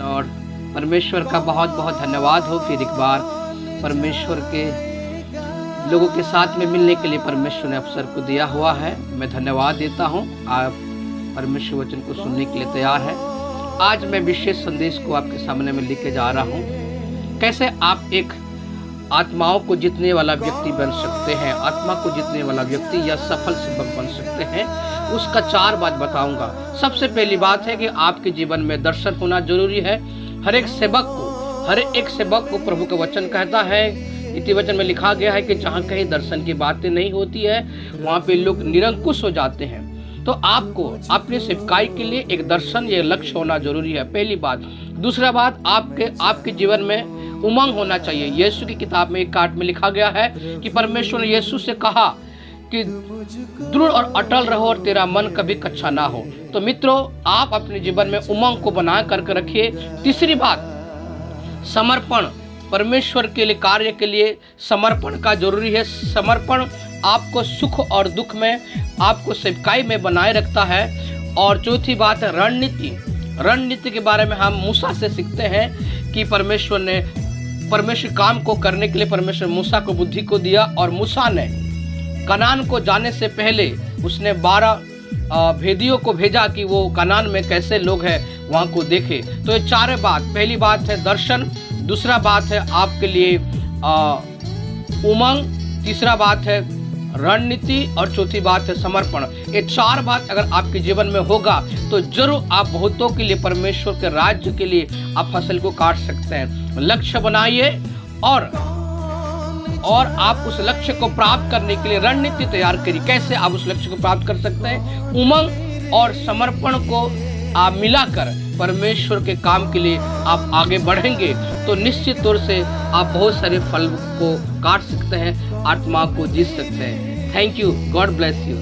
और परमेश्वर का बहुत बहुत धन्यवाद हो। फिर एक बार परमेश्वर के लोगों के साथ में मिलने के लिए परमेश्वर ने अवसर को दिया हुआ है। मैं धन्यवाद देता हूँ। आप परमेश्वर वचन को सुनने के लिए तैयार है। आज मैं विशेष संदेश को आपके सामने में लेके जा रहा हूँ। कैसे आप एक आत्माओं को जीतने वाला व्यक्ति बन सकते हैं, आत्मा को जीतने वाला व्यक्ति या सफल सेवक बन सकते हैं, उसका 4 बात बताऊंगा। सबसे पहली बात है कि आपके जीवन में दर्शन होना जरूरी है। हर एक सेवक को प्रभु का वचन कहता है, इति वचन में लिखा गया है कि जहाँ कहीं दर्शन की बातें नहीं होती है वहाँ पे लोग निरंकुश हो जाते हैं। तो आपको अपने सेवकाई के लिए एक दर्शन या लक्ष्य होना जरूरी है, पहली बात। दूसरा बात, आपके जीवन में उमंग होना चाहिए। यीशु की किताब में 1:8 में लिखा गया है कि परमेश्वर ने यीशु से कहा कि दृढ़ और अटल रहो और तेरा मन कभी कच्चा ना हो। तो मित्रों, आप अपने जीवन में उमंग को बना करके रखिए। तीसरी बात, समर्पण। परमेश्वर के लिए, कार्य के लिए समर्पण का जरूरी है। समर्पण आपको सुख और दुख में, आपको सेवकाई में बनाए रखता है। और चौथी बात है रणनीति के बारे में हम मूसा से सीखते हैं कि परमेश्वर काम को करने के लिए परमेश्वर मूसा को बुद्धि को दिया। और मूसा ने कनान को जाने से पहले उसने 12 भेदियों को भेजा कि वो कनान में कैसे लोग हैं वहाँ को देखे। तो ये 4 बात, पहली बात है दर्शन, दूसरा बात है आपके लिए उमंग, तीसरा बात है रणनीति और चौथी बात है समर्पण। ये 4 बात अगर आपके जीवन में होगा तो जरूर आप बहुतों के लिए, परमेश्वर के राज्य के लिए आप फसल को काट सकते हैं। लक्ष्य बनाइए और आप उस लक्ष्य को प्राप्त करने के लिए रणनीति तैयार करिए। कैसे आप उस लक्ष्य को प्राप्त कर सकते हैं? उमंग और समर्पण को आप मिलाकर परमेश्वर के काम के लिए आप आगे बढ़ेंगे तो निश्चित तौर से आप बहुत सारे फल को काट सकते हैं, आत्मा को जीत सकते हैं। Thank you, God bless you.